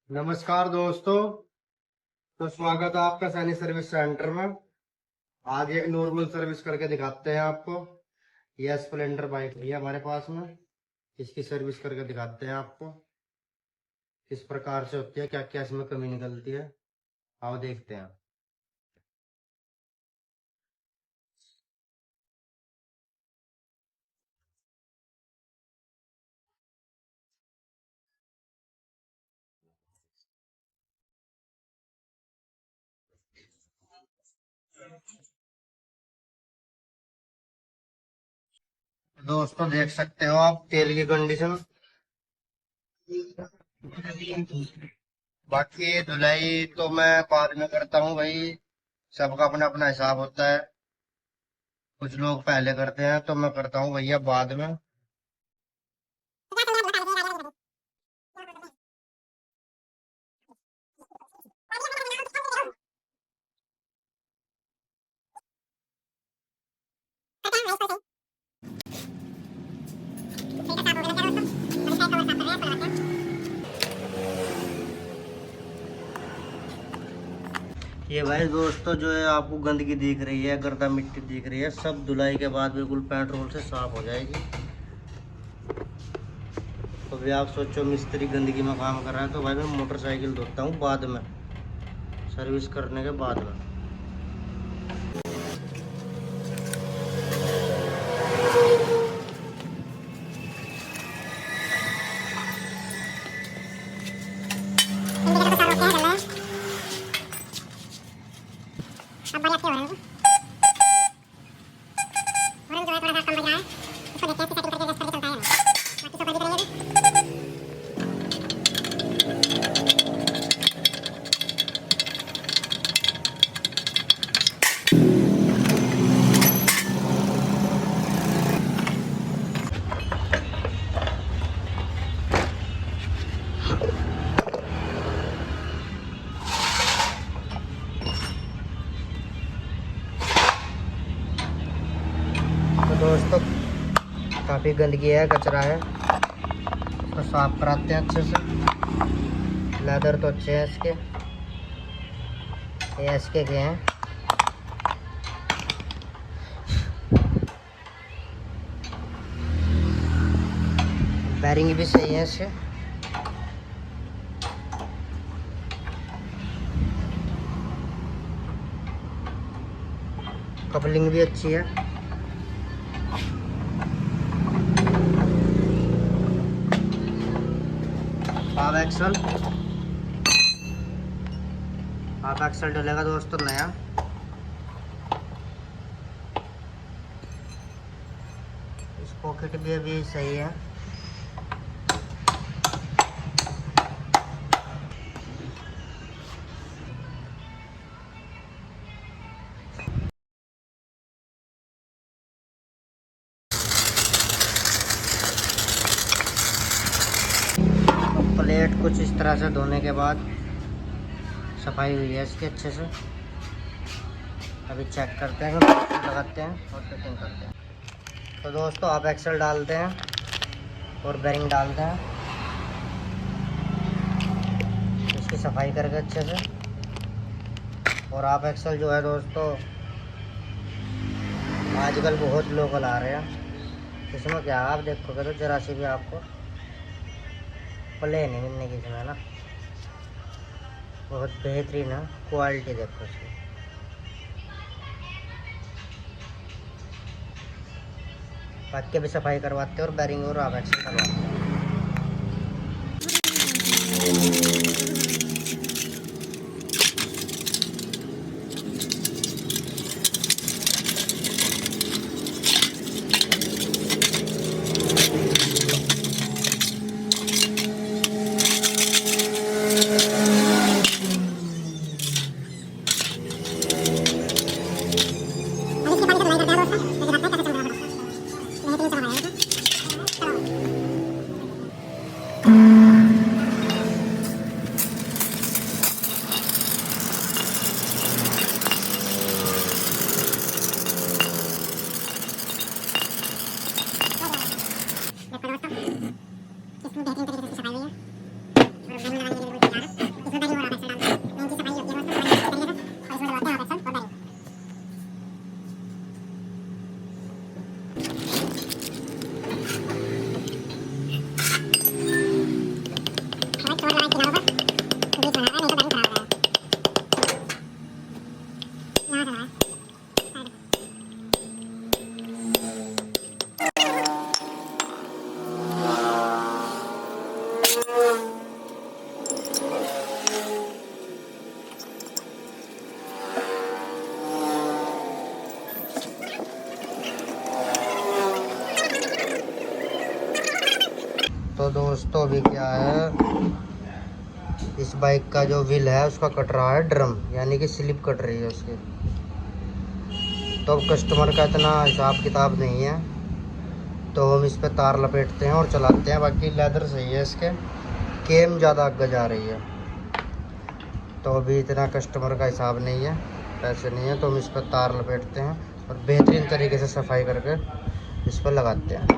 नमस्कार दोस्तों। तो स्वागत है आपका सैनिक सर्विस सेंटर में। आज एक नॉर्मल सर्विस करके दिखाते हैं आपको। यह स्प्लेंडर बाइक है हमारे पास में। इसकी सर्विस करके दिखाते हैं आपको किस प्रकार से होती है, क्या क्या इसमें कमी निकलती है। आओ देखते हैं। दोस्तों देख सकते हो आप तेल की कंडीशन। बाकी धुलाई तो मैं बाद में करता हूँ भाई, सबका अपना अपना हिसाब होता है। कुछ लोग पहले करते हैं तो मैं करता हूँ भैया बाद में। ये भाई दोस्तों जो है आपको गंदगी दिख रही है, गर्दा मिट्टी दिख रही है, सब धुलाई के बाद बिल्कुल पेट्रोल से साफ हो जाएगी। तो भी आप सोचो मिस्त्री गंदगी में काम कर रहा है, तो भाई मैं मोटरसाइकिल धोता हूँ बाद में, सर्विस करने के बाद में। तो दोस्तों काफ़ी गंदगी है, कचरा है, इसको साफ कराते हैं अच्छे से। लेदर तो अच्छे हैं इसके, ये एसके के हैं। बैरिंग भी सही है इसके। कपलिंग भी अच्छी है। हाफ एक्सल डलेगा दोस्तों नया। इस पॉकेट भी अभी सही है। प्लेट कुछ इस तरह से धोने के बाद सफाई हुई है इसकी अच्छे से। अभी चेक करते हैं, लगाते हैं और फिटिंग करते हैं। तो दोस्तों आप एक्सल डालते हैं और बेरिंग डालते हैं, इसकी सफाई करके अच्छे से। और आप एक्सल जो है दोस्तों आजकल बहुत लोकल आ रहे हैं, इसमें क्या आप देखोगे तो जरा सी भी आपको प्ले नहीं मिलने की इसमें ना। बहुत बेहतरीन है क्वालिटी, देखो इसकी। बाकी भी सफाई करवाते हैं और बैरिंग और आप एक्शन करवाते हैं। दोस्तों अभी क्या है, इस बाइक का जो व्हील है उसका कट रहा है ड्रम, यानी कि स्लिप कट रही है उसकी। तो अब कस्टमर का इतना हिसाब किताब नहीं है, तो हम इस पे तार लपेटते हैं और चलाते हैं। बाकी लेदर सही है इसके, केम ज़्यादा आगे जा रही है। तो अभी इतना कस्टमर का हिसाब नहीं है, पैसे नहीं है, तो हम इस पर तार लपेटते हैं और बेहतरीन तरीके से सफाई करके इस पर लगाते हैं।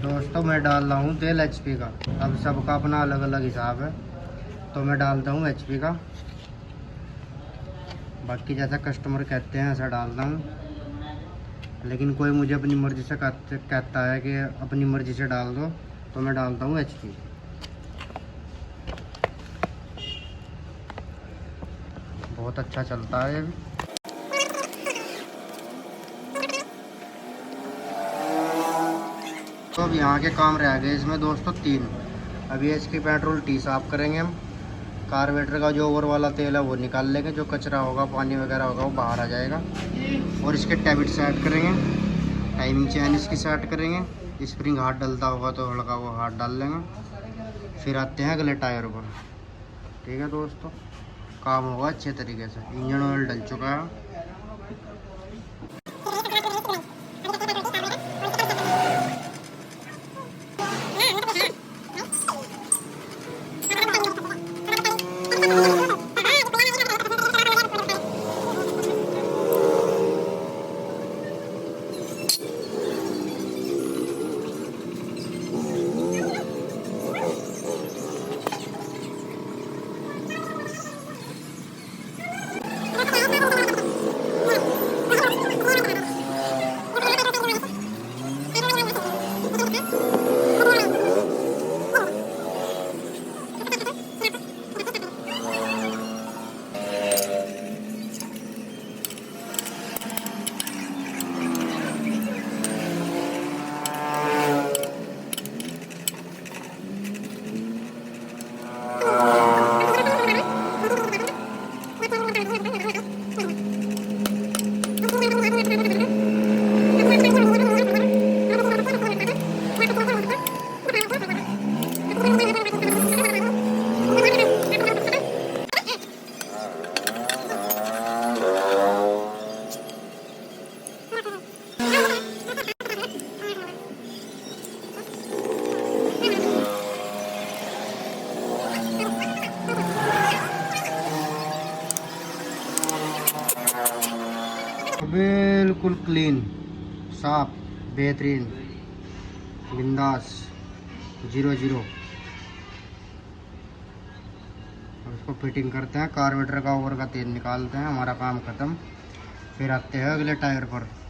दोस्तों मैं डाल रहा हूँ तेल HP का। अब सबका अपना अलग अलग हिसाब है, तो मैं डालता हूँ HP का। बाकी जैसा कस्टमर कहते हैं ऐसा डालता हूँ, लेकिन कोई मुझे अपनी मर्ज़ी से कहता है कि अपनी मर्ज़ी से डाल दो, तो मैं डालता हूँ HP। बहुत अच्छा चलता है ये भी। तो अब यहाँ के काम रह गए इसमें दोस्तों 3। अभी इसकी पेट्रोल टी साफ़ करेंगे हम, कार्बोरेटर का जो ओवर वाला तेल है वो निकाल लेंगे, जो कचरा होगा पानी वगैरह होगा वो बाहर आ जाएगा। और इसके टैबिट सेट करेंगे, टाइमिंग चैन इसकी सेट करेंगे, स्प्रिंग हाथ डलता होगा तो हल्का वो हाथ डाल लेंगे। फिर आते हैं अगले टायर पर। ठीक है दोस्तों, काम होगा अच्छे तरीके से। इंजन ऑयल डल चुका है। क्लीन, साफ, बेहतरीन, बिंदास 00। उसको फिटिंग करते हैं, कार्बोरेटर का ओवर का तेल निकालते हैं, हमारा काम खत्म। फिर आते हैं अगले टायर पर।